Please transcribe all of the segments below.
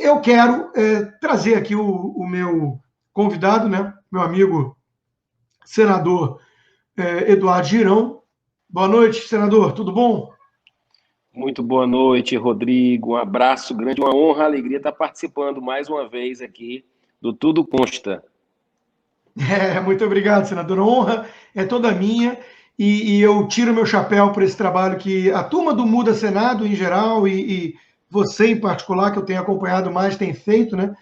eu quero trazer aqui o meu convidado, né? Meu amigo senador Eduardo Girão. Boa noite, senador, tudo bom? Muito boa noite, Rodrigo. Um abraço grande, uma honra, alegria estar participando mais uma vez aqui do Tudo Consta. Muito obrigado, senador. A honra é toda minha e eu tiro meu chapéu por esse trabalho que a turma do Muda Senado em geral e você em particular, que eu tenho acompanhado mais, tem feito, né?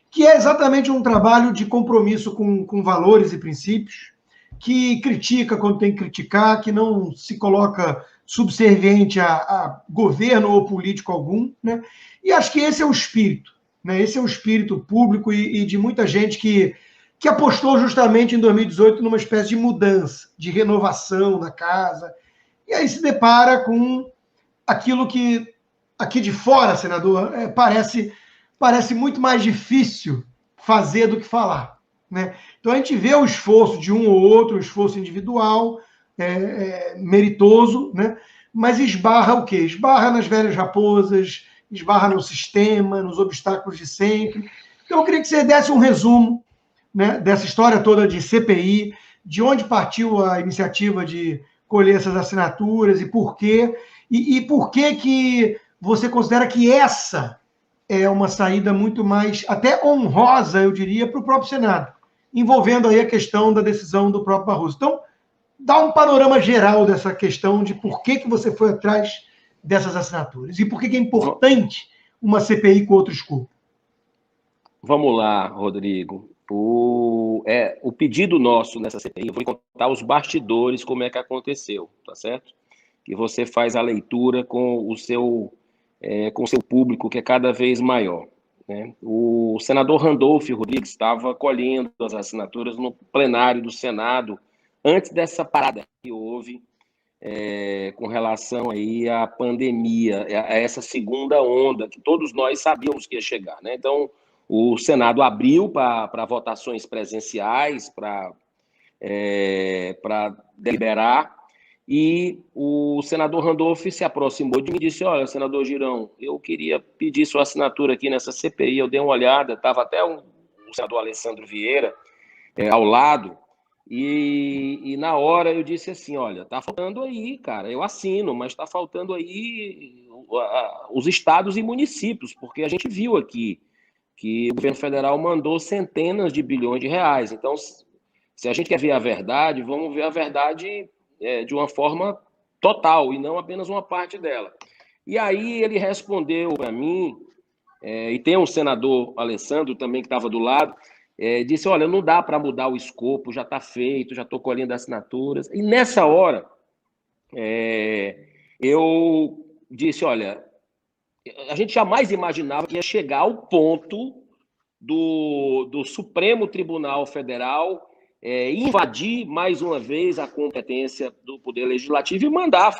Que é exatamente um trabalho de compromisso com valores e princípios, que critica quando tem que criticar, que não se coloca subserviente a governo ou político algum, né? E acho que esse é o espírito, né? Esse é o espírito público e de muita gente que apostou justamente em 2018 numa espécie de mudança, de renovação da casa, e aí se depara com aquilo que aqui de fora, senador, parece muito mais difícil fazer do que falar, né? Então a gente vê o esforço de um ou outro, o esforço individual, meritoso, né? Mas esbarra o quê? Esbarra nas velhas raposas, esbarra no sistema, nos obstáculos de sempre. Então eu queria que você desse um resumo, né, dessa história toda de CPI, de onde partiu a iniciativa de colher essas assinaturas e por quê, e por que você considera que essa é uma saída muito mais, até honrosa, eu diria, para o próprio Senado, envolvendo aí a questão da decisão do próprio Barroso. Então, dá um panorama geral dessa questão de por que você foi atrás dessas assinaturas e por que é importante uma CPI com outro escopo. Vamos lá, Rodrigo. O pedido nosso nessa CPI, eu vou contar os bastidores, como é que aconteceu, tá certo? Que você faz a leitura com o seu público, que é cada vez maior, né? O senador Randolph Rodrigues estava colhendo as assinaturas no plenário do Senado antes dessa parada que houve com relação aí à pandemia, a essa segunda onda que todos nós sabíamos que ia chegar, né? Então, o Senado abriu para votações presenciais, para deliberar, e o senador Randolph se aproximou de mim e disse: olha, senador Girão, eu queria pedir sua assinatura aqui nessa CPI. Eu dei uma olhada, estava até o senador Alessandro Vieira ao lado, e na hora eu disse assim: olha, tá faltando aí, cara, eu assino, mas tá faltando aí os estados e municípios, porque a gente viu aqui que o governo federal mandou centenas de bilhões de reais. Então, se a gente quer ver a verdade, vamos ver a verdade de uma forma total e não apenas uma parte dela. E aí ele respondeu para mim, e tem um senador, Alessandro, também que estava do lado, disse: olha, não dá para mudar o escopo, já está feito, já estou colhendo assinaturas. E nessa hora, eu disse: olha, a gente jamais imaginava que ia chegar ao ponto do Supremo Tribunal Federal invadir mais uma vez a competência do Poder Legislativo e mandar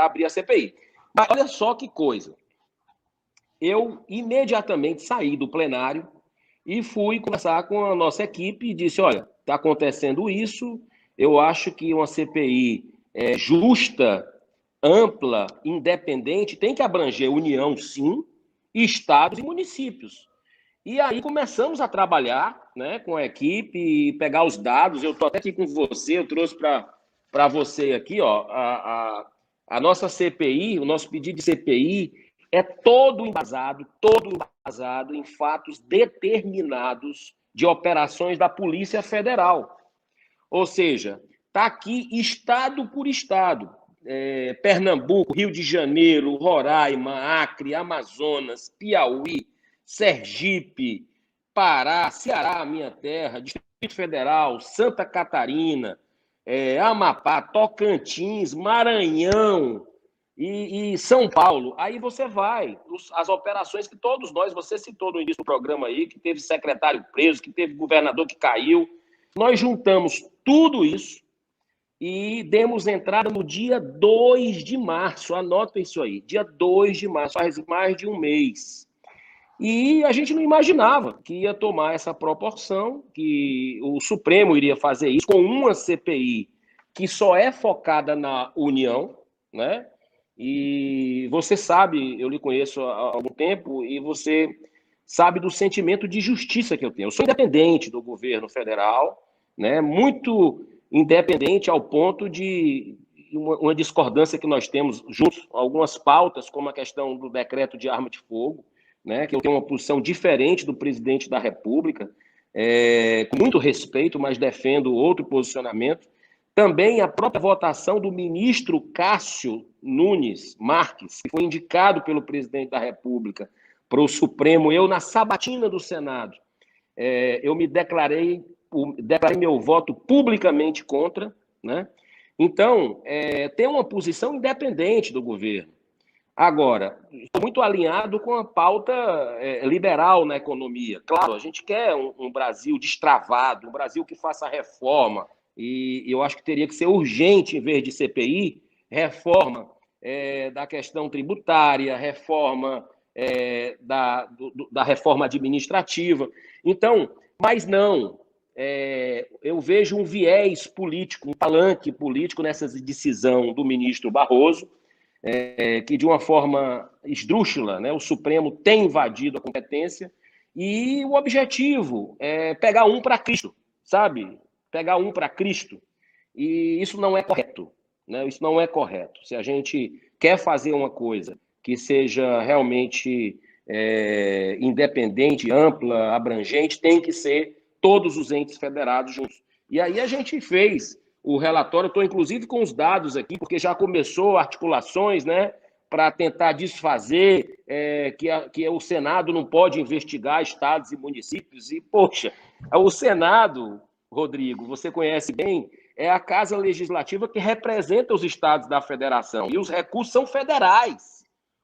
abrir a CPI. Mas olha só que coisa. Eu imediatamente saí do plenário e fui conversar com a nossa equipe e disse: olha, está acontecendo isso, eu acho que uma CPI justa, ampla, independente, tem que abranger União, sim, estados e municípios. E aí começamos a trabalhar, né, com a equipe, pegar os dados. Eu estou até aqui com você, eu trouxe para você aqui, ó, a nossa CPI, o nosso pedido de CPI é todo embasado em fatos determinados de operações da Polícia Federal. Ou seja, está aqui estado por estado. Pernambuco, Rio de Janeiro, Roraima, Acre, Amazonas, Piauí, Sergipe, Pará, Ceará, minha terra, Distrito Federal, Santa Catarina, Amapá, Tocantins, Maranhão e São Paulo. Aí você vai, as operações que todos nós, você citou no início do programa aí, que teve secretário preso, que teve governador que caiu. Nós juntamos tudo isso e demos entrada no dia 2 de março. Anota isso aí, dia 2 de março, faz mais de um mês. E a gente não imaginava que ia tomar essa proporção, que o Supremo iria fazer isso com uma CPI que só é focada na União, né? E você sabe, eu lhe conheço há algum tempo, e você sabe do sentimento de justiça que eu tenho. Eu sou independente do governo federal, né, muito independente ao ponto de uma discordância que nós temos juntos, algumas pautas, como a questão do decreto de arma de fogo, né, que eu tenho uma posição diferente do presidente da República, com muito respeito, mas defendo outro posicionamento. Também a própria votação do ministro Cássio Nunes Marques, que foi indicado pelo presidente da República para o Supremo, eu, na sabatina do Senado, eu me declarei meu voto publicamente contra, né? Então, tem uma posição independente do governo. Agora, estou muito alinhado com a pauta liberal na economia. Claro, a gente quer um Brasil destravado, um Brasil que faça reforma, e eu acho que teria que ser urgente, em vez de CPI, reforma da questão tributária, reforma da reforma administrativa. Então, mas não, eu vejo um viés político, um palanque político nessa decisão do ministro Barroso, que de uma forma esdrúxula, né, o Supremo tem invadido a competência, e o objetivo é pegar um para Cristo, sabe? Pegar um para Cristo. E isso não é correto, né? Isso não é correto. Se a gente quer fazer uma coisa que seja realmente independente, ampla, abrangente, tem que ser todos os entes federados juntos. E aí a gente fez o relatório, estou inclusive com os dados aqui, porque já começou articulações, né, para tentar desfazer que o Senado não pode investigar estados e municípios. E, poxa, o Senado, Rodrigo, você conhece bem, é a casa legislativa que representa os estados da federação. E os recursos são federais.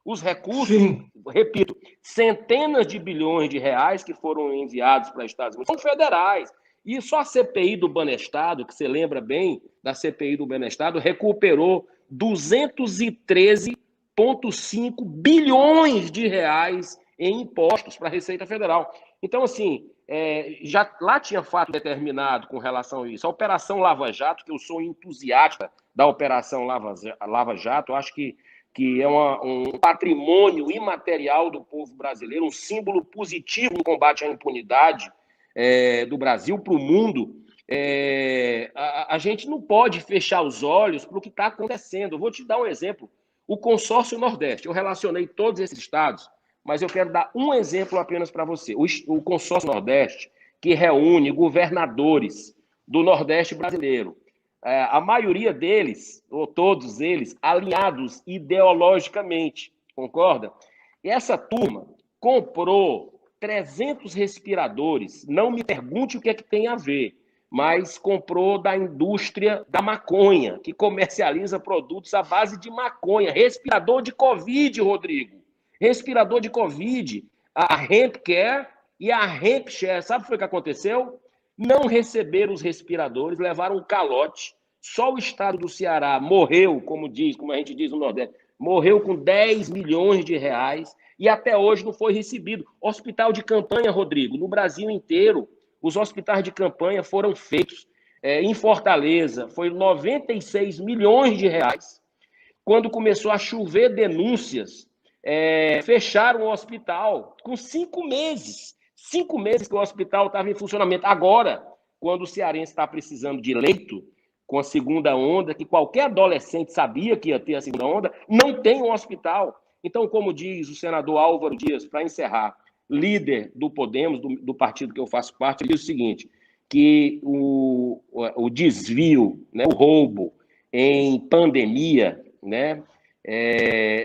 Os recursos, sim, repito, centenas de bilhões de reais que foram enviados para estados são federais. E só a CPI do Banestado, que você lembra bem da CPI do Banestado, recuperou 213,5 bilhões de reais em impostos para a Receita Federal. Então, assim, já lá tinha fato determinado com relação a isso. A Operação Lava Jato, que eu sou entusiasta da Operação Lava Jato, acho que é um patrimônio imaterial do povo brasileiro, um símbolo positivo no combate à impunidade do Brasil para o mundo. A gente não pode fechar os olhos para o que está acontecendo. Eu vou te dar um exemplo. O Consórcio Nordeste, eu relacionei todos esses estados, mas eu quero dar um exemplo apenas para você. O Consórcio Nordeste, que reúne governadores do Nordeste brasileiro, a maioria deles, ou todos eles, alinhados ideologicamente, concorda? E essa turma comprou 300 respiradores, não me pergunte o que é que tem a ver, mas comprou da indústria da maconha, que comercializa produtos à base de maconha. Respirador de Covid, Rodrigo. Respirador de Covid. A HempCare e a HempShare, sabe o que foi que aconteceu? Não receberam os respiradores, levaram um calote. Só o estado do Ceará morreu, como a gente diz no Nordeste, morreu com 10 milhões de reais e até hoje não foi recebido. Hospital de campanha, Rodrigo, no Brasil inteiro, os hospitais de campanha foram feitos. Em Fortaleza, foi 96 milhões de reais. Quando começou a chover denúncias, fecharam o hospital com 5 meses. 5 meses que o hospital estava em funcionamento. Agora, quando o cearense está precisando de leito, com a segunda onda, que qualquer adolescente sabia que ia ter a segunda onda, não tem um hospital. Então, como diz o senador Álvaro Dias, para encerrar, líder do Podemos, do partido que eu faço parte, ele diz o seguinte, que o desvio, né, o roubo em pandemia, né,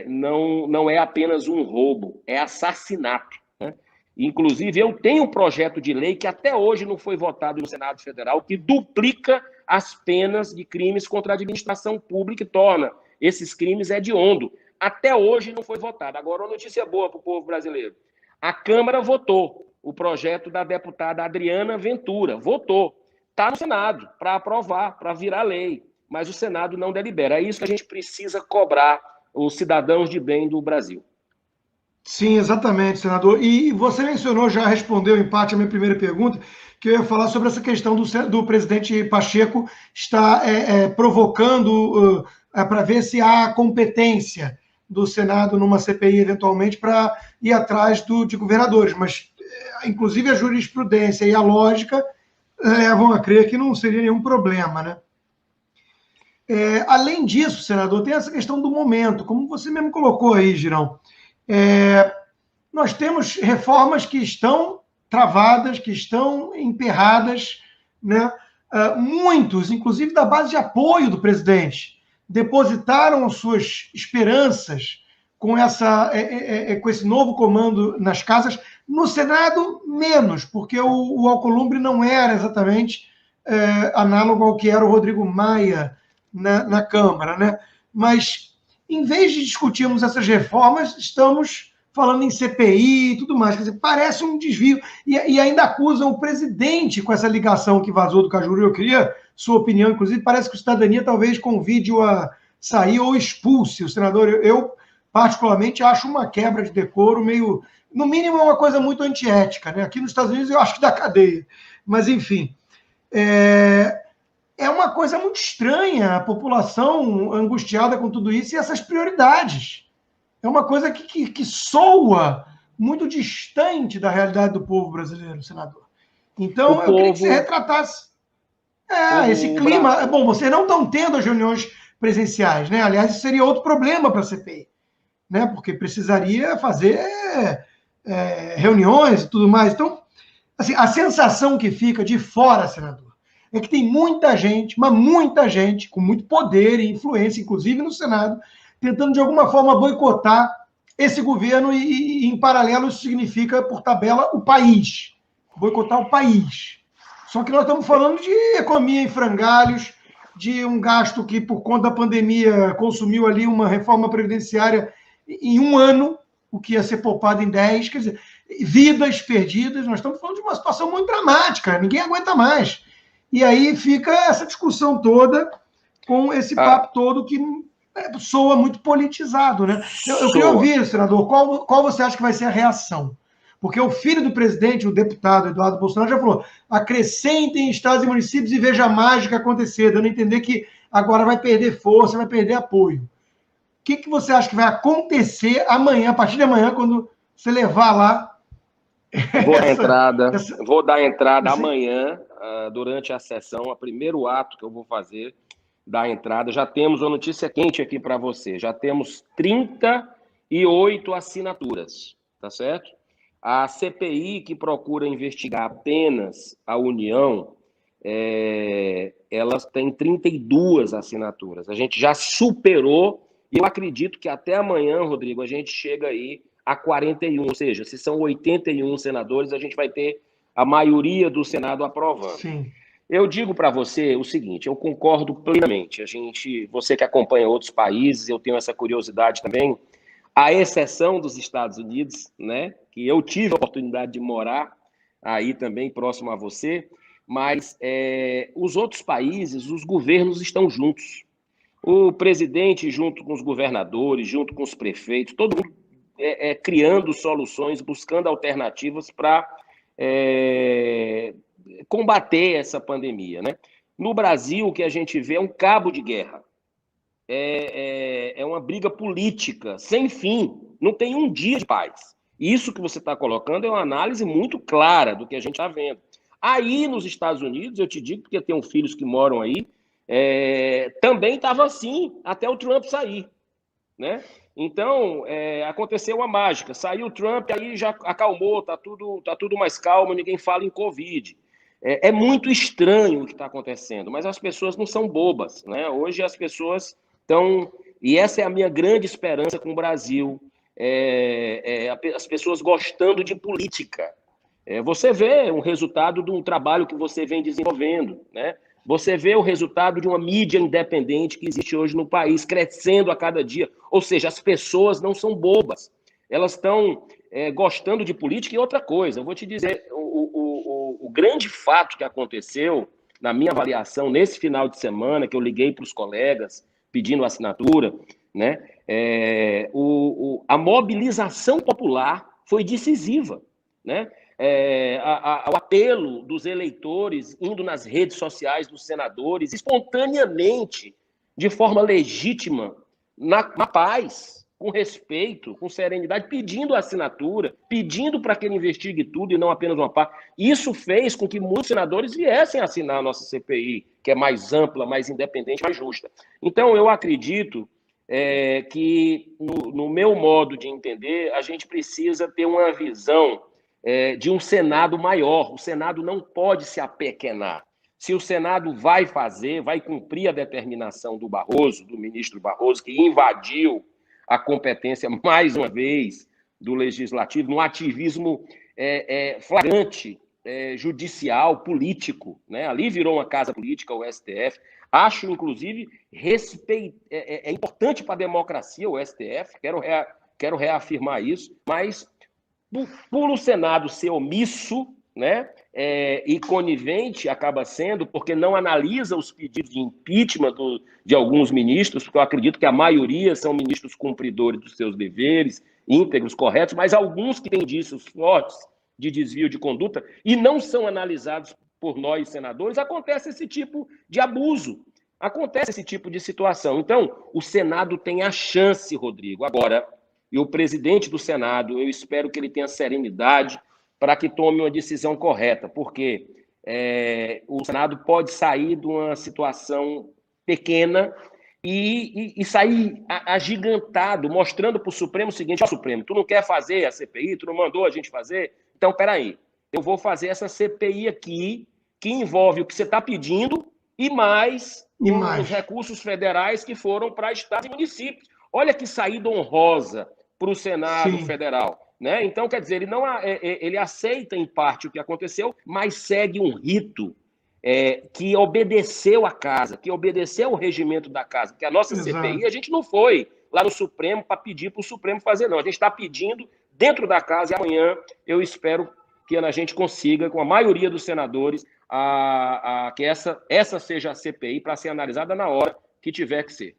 não é apenas um roubo, é assassinato. Né? Inclusive, eu tenho um projeto de lei que até hoje não foi votado no Senado Federal, que duplica as penas de crimes contra a administração pública e torna esses crimes hediondo. Até hoje não foi votado. Agora, uma notícia boa para o povo brasileiro. A Câmara votou o projeto da deputada Adriana Ventura. Votou. Está no Senado para aprovar, para virar lei. Mas o Senado não delibera. É isso que a gente precisa cobrar os cidadãos de bem do Brasil. Sim, exatamente, senador. E você mencionou, já respondeu em parte a minha primeira pergunta, que eu ia falar sobre essa questão do presidente Pacheco estar provocando para ver se há competência do Senado numa CPI, eventualmente, para ir atrás de governadores. Mas inclusive a jurisprudência e a lógica levam a crer que não seria nenhum problema, né? Além disso, senador, tem essa questão do momento, como você mesmo colocou aí, Girão. Nós temos reformas que estão travadas, que estão emperradas, né? Muitos, inclusive da base de apoio do presidente, depositaram suas esperanças com esse novo comando nas casas. No Senado, menos, porque o Alcolumbre não era exatamente análogo ao que era o Rodrigo Maia na Câmara, né? Mas, em vez de discutirmos essas reformas, estamos falando em CPI e tudo mais. Quer dizer, parece um desvio. E ainda acusam o presidente com essa ligação que vazou do Cajuru. Eu queria sua opinião, inclusive, parece que o Cidadania talvez convide-o a sair ou expulse o senador. Eu particularmente, acho uma quebra de decoro meio... No mínimo, é uma coisa muito antiética, né? Aqui nos Estados Unidos, eu acho que dá cadeia. Mas, enfim... É uma coisa muito estranha a população angustiada com tudo isso e essas prioridades. É uma coisa que soa muito distante da realidade do povo brasileiro, senador. Então, eu queria que você retratasse esse clima. Bom, vocês não estão tendo as reuniões presenciais, né? Aliás, isso seria outro problema para a CPI, né? Porque precisaria fazer reuniões e tudo mais. Então, assim, a sensação que fica de fora, senador, é que tem muita gente, mas muita gente, com muito poder e influência, inclusive no Senado, tentando de alguma forma boicotar esse governo e em paralelo, isso significa, por tabela, o país. Boicotar o país. Só que nós estamos falando de economia em frangalhos, de um gasto que, por conta da pandemia, consumiu ali uma reforma previdenciária em um ano, o que ia ser poupado em 10, quer dizer, vidas perdidas. Nós estamos falando de uma situação muito dramática, ninguém aguenta mais. E aí fica essa discussão toda com esse papo todo que soa muito politizado, né? Eu queria ouvir, senador, qual você acha que vai ser a reação? Porque o filho do presidente, o deputado Eduardo Bolsonaro, já falou: acrescentem estados e municípios e veja a mágica acontecer, dando a entender que agora vai perder força, vai perder apoio. O que você acha que vai acontecer amanhã, a partir de amanhã, quando você levar lá? Vou dar entrada amanhã, durante a sessão, o primeiro ato que eu vou fazer da entrada. Já temos uma notícia quente aqui para você. Já temos 38 assinaturas, tá certo? A CPI, que procura investigar apenas a União, elas têm 32 assinaturas. A gente já superou, e eu acredito que até amanhã, Rodrigo, a gente chega aí a 41, ou seja, se são 81 senadores, a gente vai ter a maioria do Senado aprovando. Sim. Eu digo para você o seguinte, eu concordo plenamente. Você que acompanha outros países, eu tenho essa curiosidade também, à exceção dos Estados Unidos, né, que eu tive a oportunidade de morar aí também, próximo a você, mas os outros países, os governos estão juntos. O presidente junto com os governadores, junto com os prefeitos, todo mundo criando soluções, buscando alternativas para combater essa pandemia, né? No Brasil, o que a gente vê é um cabo de guerra. É uma briga política sem fim. Não tem um dia de paz. Isso que você está colocando é uma análise muito clara do que a gente está vendo. Aí, nos Estados Unidos, eu te digo, porque tenho filhos que moram aí, também estava assim até o Trump sair, né? Então, aconteceu uma mágica. Saiu o Trump, aí já acalmou, tá tudo mais calmo, ninguém fala em Covid. É muito estranho o que está acontecendo, mas as pessoas não são bobas, né? Hoje as pessoas estão... E essa é a minha grande esperança com o Brasil. As pessoas gostando de política. Você vê o resultado de um trabalho que você vem desenvolvendo, né? Você vê o resultado de uma mídia independente que existe hoje no país, crescendo a cada dia. Ou seja, as pessoas não são bobas. Elas estão gostando de política. E outra coisa, eu vou te dizer, o grande fato que aconteceu, na minha avaliação, nesse final de semana, que eu liguei para os colegas pedindo assinatura, né? A mobilização popular foi decisiva, né? O apelo dos eleitores indo nas redes sociais dos senadores, espontaneamente, de forma legítima, na paz, com respeito, com serenidade, pedindo a assinatura, pedindo para que ele investigue tudo e não apenas uma parte. Isso fez com que muitos senadores viessem assinar a nossa CPI, que é mais ampla, mais independente, mais justa. Então, eu acredito que, no meu modo de entender, a gente precisa ter uma visão de um Senado maior. O Senado não pode se apequenar. Se o Senado vai cumprir a determinação do Barroso, do ministro Barroso, que invadiu a competência, mais uma vez, do Legislativo, num ativismo flagrante, judicial, político, né? Ali virou uma casa política, o STF. Acho, inclusive, é importante para a democracia o STF, quero reafirmar isso, mas por o Senado ser omisso, né, e conivente acaba sendo, porque não analisa os pedidos de impeachment de alguns ministros, porque eu acredito que a maioria são ministros cumpridores dos seus deveres, íntegros, corretos, mas alguns que têm indícios fortes de desvio de conduta e não são analisados por nós, senadores, acontece esse tipo de abuso, acontece esse tipo de situação. Então, o Senado tem a chance, Rodrigo, agora, e o presidente do Senado, eu espero que ele tenha serenidade para que tome uma decisão correta, porque o Senado pode sair de uma situação pequena e sair agigantado, mostrando para o Supremo o seguinte: ó, Supremo, tu não quer fazer a CPI, tu não mandou a gente fazer? Então, peraí, eu vou fazer essa CPI aqui, que envolve o que você está pedindo e mais os recursos federais que foram para estados e municípios. Olha que saída honrosa para o Senado Federal. Né? Então, quer dizer, ele aceita em parte o que aconteceu, mas segue um rito que obedeceu à casa, que obedeceu ao regimento da casa, porque a nossa CPI, a gente não foi lá no Supremo para pedir para o Supremo fazer, não. A gente está pedindo dentro da casa e amanhã eu espero que a gente consiga, com a maioria dos senadores, que essa seja a CPI para ser analisada na hora que tiver que ser.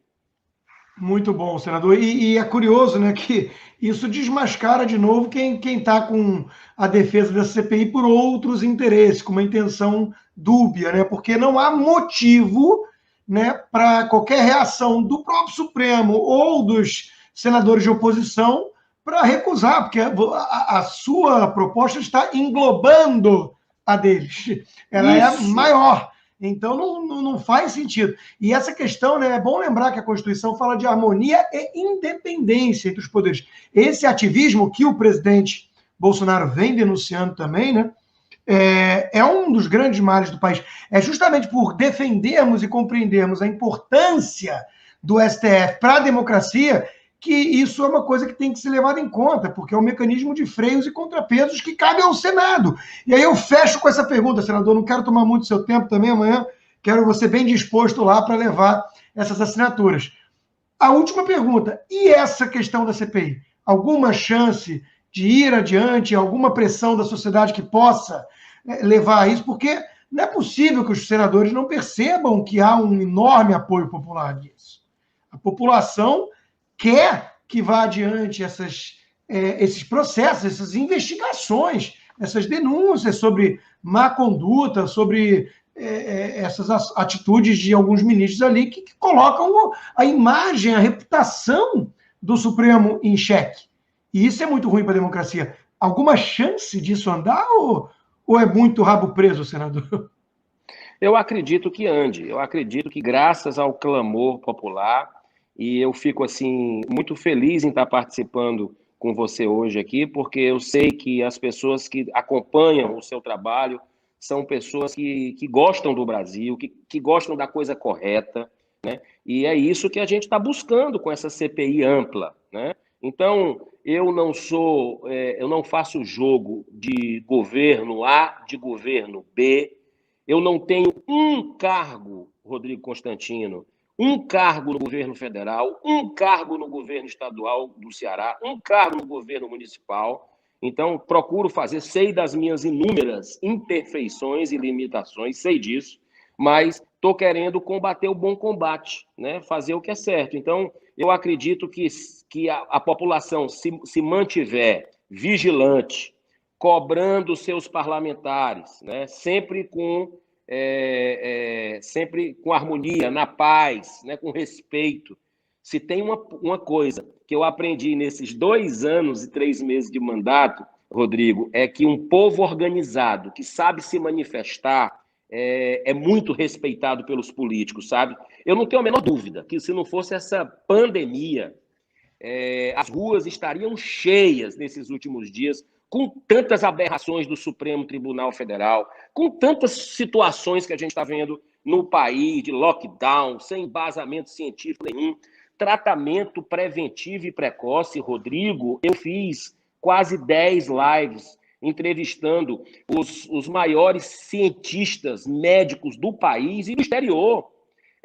Muito bom, senador. E é curioso, né, que isso desmascara de novo quem está com a defesa da CPI por outros interesses, com uma intenção dúbia, né? Porque não há motivo, né, para qualquer reação do próprio Supremo ou dos senadores de oposição para recusar, porque a sua proposta está englobando a deles. Ela é maior. Então, não faz sentido. E essa questão, né, é bom lembrar que a Constituição fala de harmonia e independência entre os poderes. Esse ativismo que o presidente Bolsonaro vem denunciando também, né, é um dos grandes males do país. É justamente por defendermos e compreendermos a importância do STF para a democracia que isso é uma coisa que tem que ser levada em conta, porque é um mecanismo de freios e contrapesos que cabe ao Senado. E aí eu fecho com essa pergunta, senador, não quero tomar muito seu tempo também amanhã, quero você bem disposto lá para levar essas assinaturas. A última pergunta, e essa questão da CPI? Alguma chance de ir adiante, alguma pressão da sociedade que possa levar a isso? Porque não é possível que os senadores não percebam que há um enorme apoio popular nisso. A população quer que vá adiante esses processos, essas investigações, essas denúncias sobre má conduta, sobre essas atitudes de alguns ministros ali que colocam a imagem, a reputação do Supremo em xeque. E isso é muito ruim para a democracia. Alguma chance disso andar ou é muito rabo preso, senador? Eu acredito que ande. Eu acredito que, graças ao clamor popular, e eu fico, assim, muito feliz em estar participando com você hoje aqui, porque eu sei que as pessoas que acompanham o seu trabalho são pessoas que gostam do Brasil, que gostam da coisa correta, né? E é isso que a gente está buscando com essa CPI ampla, né? Então, eu não faço jogo de governo A, de governo B. Eu não tenho um cargo, Rodrigo Constantino, um cargo no governo federal, um cargo no governo estadual do Ceará, um cargo no governo municipal. Então, procuro fazer, sei das minhas inúmeras imperfeições e limitações, sei disso, mas estou querendo combater o bom combate, né? Fazer o que é certo. Então, eu acredito que a população se mantiver vigilante, cobrando seus parlamentares, né? Sempre com harmonia, na paz, né? Com respeito. Se tem uma coisa que eu aprendi nesses 2 anos e 3 meses de mandato, Rodrigo, é que um povo organizado, que sabe se manifestar, é muito respeitado pelos políticos, sabe? Eu não tenho a menor dúvida que se não fosse essa pandemia, as ruas estariam cheias nesses últimos dias, com tantas aberrações do Supremo Tribunal Federal, com tantas situações que a gente está vendo no país, de lockdown, sem embasamento científico nenhum, tratamento preventivo e precoce. Rodrigo, eu fiz quase 10 lives entrevistando os maiores cientistas médicos do país e do exterior.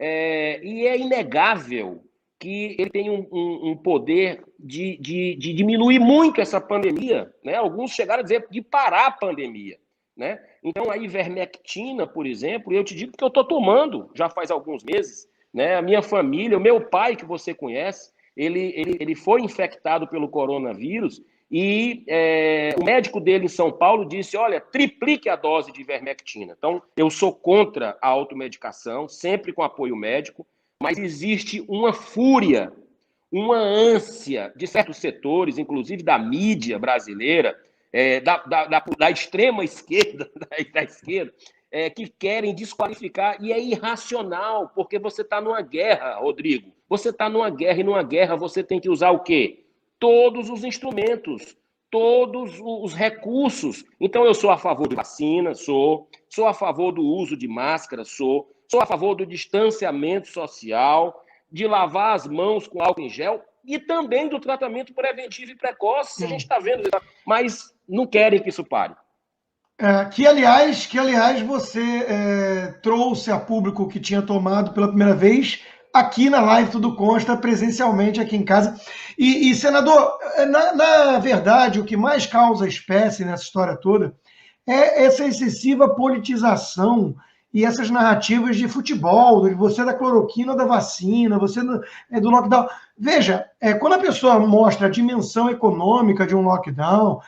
E é inegável que ele tem um poder de diminuir muito essa pandemia, né? Alguns chegaram a dizer de parar a pandemia, né? Então, a ivermectina, por exemplo, eu te digo que eu estou tomando já faz alguns meses, né? A minha família, o meu pai, que você conhece, ele foi infectado pelo coronavírus e o médico dele em São Paulo disse, olha, triplique a dose de ivermectina. Então, eu sou contra a automedicação, sempre com apoio médico, mas existe uma fúria, uma ânsia de certos setores, inclusive da mídia brasileira, da extrema esquerda, da esquerda, que querem desqualificar, e é irracional, porque você está numa guerra, Rodrigo. Você está numa guerra, e numa guerra você tem que usar o quê? Todos os instrumentos, todos os recursos. Então, eu sou a favor de vacina, sou a favor do uso de máscara, sou a favor do distanciamento social, de lavar as mãos com álcool em gel e também do tratamento preventivo e precoce, que a gente está vendo, mas não querem que isso pare. Que aliás você trouxe a público que tinha tomado pela primeira vez aqui na live Tudo Consta, presencialmente aqui em casa. E senador, na verdade, o que mais causa espécie nessa história toda é essa excessiva politização e essas narrativas de futebol, de você da cloroquina da vacina, você do lockdown. Veja, quando a pessoa mostra a dimensão econômica de um lockdown,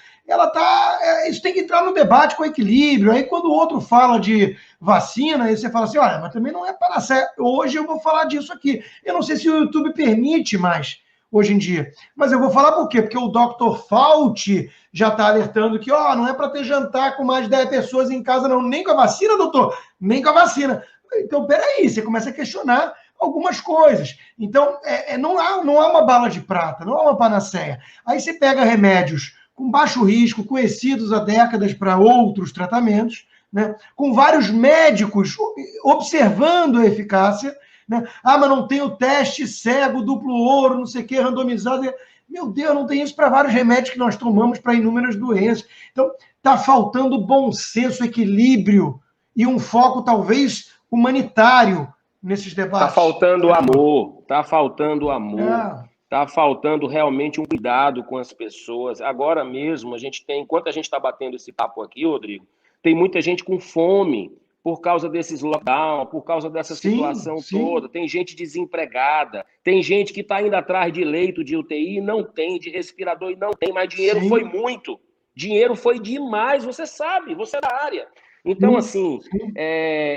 isso tem que entrar no debate com equilíbrio. Aí quando o outro fala de vacina, aí você fala assim, olha, mas também não é para ser. Hoje eu vou falar disso aqui. Eu não sei se o YouTube permite mais hoje em dia. Mas eu vou falar por quê? Porque o Dr. Fauci já está alertando que não é para ter jantar com mais de 10 pessoas em casa, não. Nem com a vacina, doutor. Nem com a vacina. Então, peraí, você começa a questionar algumas coisas. Então, não há uma bala de prata, não há uma panaceia. Aí você pega remédios com baixo risco, conhecidos há décadas para outros tratamentos, né? Com vários médicos observando a eficácia, né? Mas não tem o teste cego, duplo ouro, não sei o que, randomizado. Meu Deus, não tem isso para vários remédios que nós tomamos para inúmeras doenças. Então, está faltando bom senso, equilíbrio e um foco, talvez, humanitário nesses debates. Está faltando amor, está faltando amor. Está faltando realmente um cuidado com as pessoas. Agora mesmo, enquanto a gente está batendo esse papo aqui, Rodrigo, tem muita gente com fome por causa desses lockdown, por causa dessa situação toda. Tem gente desempregada, tem gente que está indo atrás de leito de UTI e não tem, de respirador e não tem, mas dinheiro foi muito. Dinheiro foi demais, você sabe, você é da área. Então, assim,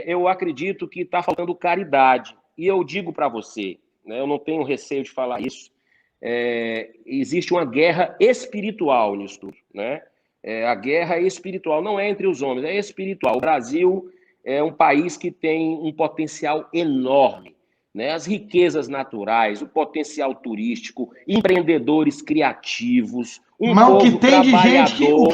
eu acredito que está faltando caridade. E eu digo para você, né, eu não tenho receio de falar isso, existe uma guerra espiritual nisso tudo, né? A guerra espiritual não é entre os homens, é espiritual. O Brasil é um país que tem um potencial enorme, né? As riquezas naturais, o potencial turístico, empreendedores criativos, povo trabalhador.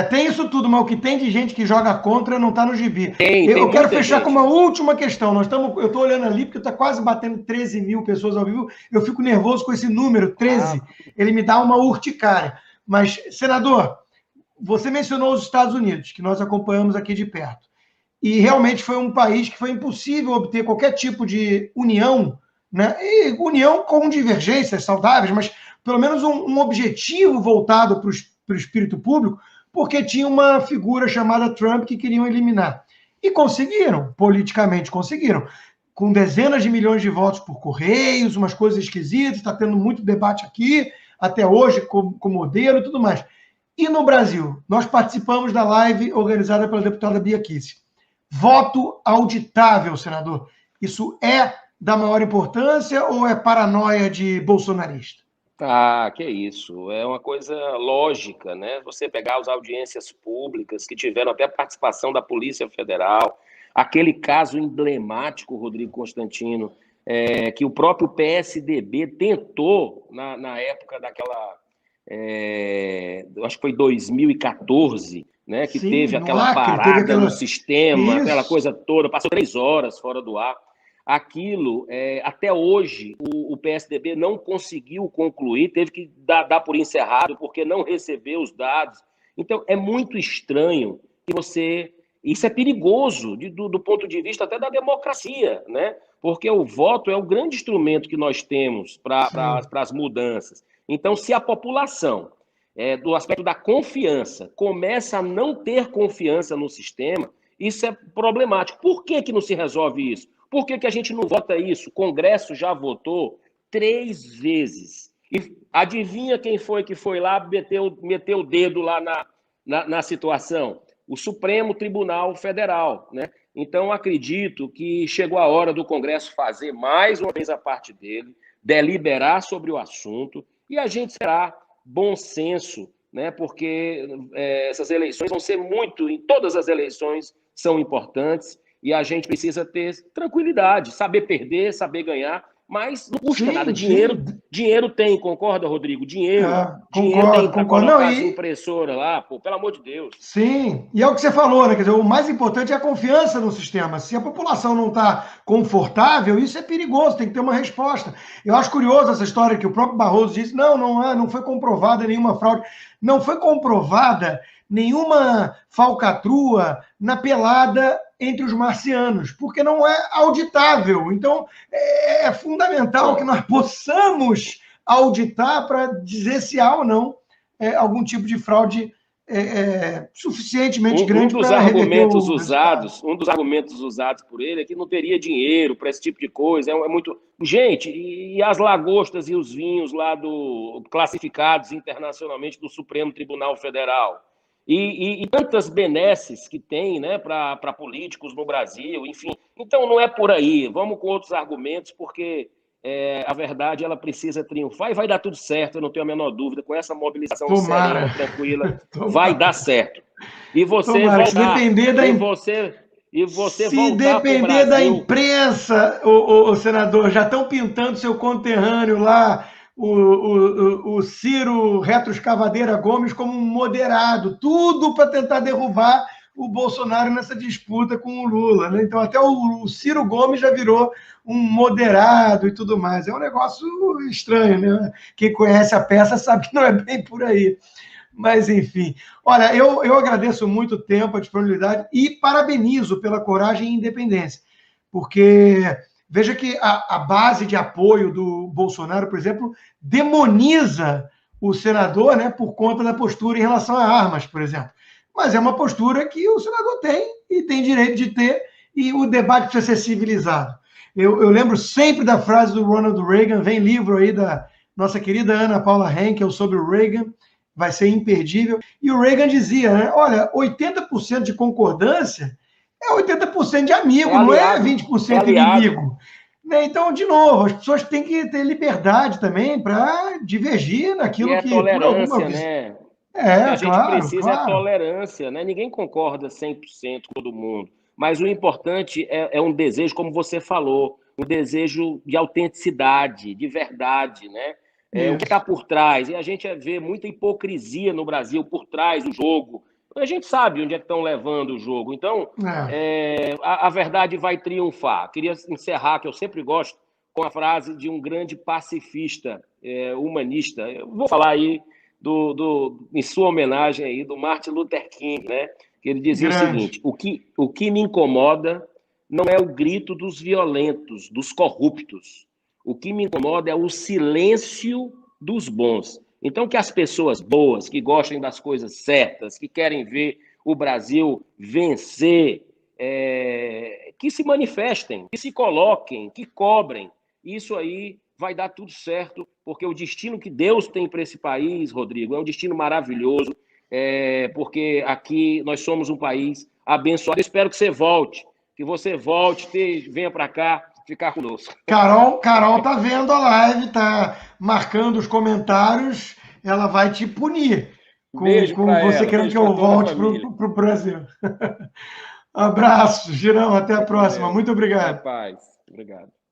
Tem isso tudo, mas o que tem de gente que joga contra não está no gibi. Eu quero fechar com uma última questão. Eu estou olhando ali, porque está quase batendo 13 mil pessoas ao vivo. Eu fico nervoso com esse número, 13. Ele me dá uma urticária. Mas, senador, você mencionou os Estados Unidos, que nós acompanhamos aqui de perto. E realmente foi um país que foi impossível obter qualquer tipo de união, né? E união com divergências saudáveis, mas pelo menos um objetivo voltado para o espírito público, porque tinha uma figura chamada Trump que queriam eliminar. E conseguiram, politicamente conseguiram, com dezenas de milhões de votos por correios, umas coisas esquisitas, está tendo muito debate aqui, até hoje, com modelo e tudo mais. E no Brasil, nós participamos da live organizada pela deputada Bia Kicis. Voto auditável, senador. Isso é da maior importância ou é paranoia de bolsonarista? Ah, que isso. É uma coisa lógica, né? Você pegar as audiências públicas que tiveram até participação da Polícia Federal, aquele caso emblemático, Rodrigo Constantino, que o próprio PSDB tentou, na época daquela, eu acho que foi 2014, né? Que Sim, teve no aquela Acre, teve parada no aquela. sistema, aquela Isso. coisa toda, passou 3 horas fora do ar. Aquilo, até hoje, o PSDB não conseguiu concluir, teve que dar por encerrado, porque não recebeu os dados. Então, é muito estranho que você. Isso é perigoso do ponto de vista até da democracia, né? Porque o voto é o grande instrumento que nós temos para Sim. as mudanças. Então, se a população, do aspecto da confiança, começa a não ter confiança no sistema, isso é problemático. Por que não se resolve isso? Por que a gente não vota isso? O Congresso já votou 3 vezes. E adivinha quem foi que foi lá, meteu o dedo lá na situação? O Supremo Tribunal Federal, né? Então, acredito que chegou a hora do Congresso fazer mais uma vez a parte dele, deliberar sobre o assunto, e a gente terá bom senso, né? Porque essas eleições vão ser muito, em todas as eleições são importantes, e a gente precisa ter tranquilidade, saber perder, saber ganhar, mas não custa nada. Sim, Dinheiro, sim. dinheiro tem, concorda, Rodrigo? Dinheiro tem Concordo, para concordo. Não, colocar as e impressoras lá, pô, pelo amor de Deus. sim, e é o que você falou, né? Quer dizer, o mais importante é a confiança no sistema. Se a população não está confortável, isso é perigoso, tem que ter uma resposta. Eu acho curioso essa história que o próprio Barroso disse: não foi comprovada nenhuma fraude. Não foi comprovada nenhuma falcatrua na pelada entre os marcianos, porque não é auditável. Então, é fundamental que nós possamos auditar para dizer se há ou não algum tipo de fraude suficientemente Um grande dos para reverter argumentos o resultado. usados, um dos argumentos usados por ele é que não teria dinheiro para esse tipo de coisa. É muito. Gente, e as lagostas e os vinhos lá classificados internacionalmente do Supremo Tribunal Federal? E tantas benesses que tem, né, para políticos no Brasil, enfim. Então não é por aí. Vamos com outros argumentos, porque a verdade ela precisa triunfar e vai dar tudo certo, eu não tenho a menor dúvida. Com essa mobilização serena, Tomara. tranquila, vai dar Tomara. certo. E você Tomara. Que se voltar, depender da, e você se voltar para o depender da Brasil. imprensa, o senador, já estão pintando seu conterrâneo lá, o Ciro Retroescavadeira Gomes, como um moderado, tudo para tentar derrubar o Bolsonaro nessa disputa com o Lula. Né? Então, até o Ciro Gomes já virou um moderado e tudo mais. É um negócio estranho, né? Quem conhece a peça sabe que não é bem por aí. Mas, enfim. Olha, eu agradeço muito o tempo, a disponibilidade e parabenizo pela coragem e independência. Porque veja que a base de apoio do Bolsonaro, por exemplo, demoniza o senador, né, por conta da postura em relação a armas, por exemplo. Mas é uma postura que o senador tem e tem direito de ter, e o debate precisa ser civilizado. Eu lembro sempre da frase do Ronald Reagan, vem livro aí da nossa querida Ana Paula Henkel sobre o Reagan, vai ser imperdível. E o Reagan dizia, né, olha, 80% de concordância é 80% de É amigo, não é aliado, é 20% aliado. inimigo. Né? Então, de novo, as pessoas têm que ter liberdade também para divergir E naquilo é que, por alguma tolerância, visão. né? O que a gente Claro, precisa é claro. tolerância, né? Ninguém concorda 100% com todo mundo. Mas o importante é um desejo, como você falou, um desejo de autenticidade, de verdade, né? O que está Isso. por trás? E a gente vê muita hipocrisia no Brasil por trás do jogo. A gente sabe onde é que estão levando o jogo. Então, É. a verdade vai triunfar. Queria encerrar, que eu sempre gosto, com a frase de um grande pacifista, humanista. Eu vou falar aí em sua homenagem aí, do Martin Luther King, né? Que ele dizia o Grande. seguinte: o que me incomoda não é o grito dos violentos, dos corruptos. O que me incomoda é o silêncio dos bons. Então, que as pessoas boas, que gostem das coisas certas, que querem ver o Brasil vencer, que se manifestem, que se coloquem, que cobrem. Isso aí vai dar tudo certo, porque o destino que Deus tem para esse país, Rodrigo, é um destino maravilhoso, porque aqui nós somos um país abençoado. Eu espero que você volte, venha para cá ficar conosco. Carol tá vendo a live, tá marcando os comentários, ela vai te punir Beijo com para você ela, querendo beijo que para eu toda a volte família. pro Brasil. Abraço, Girão, até a Fica com próxima. Deus. Muito Fica na obrigado. paz. Obrigado.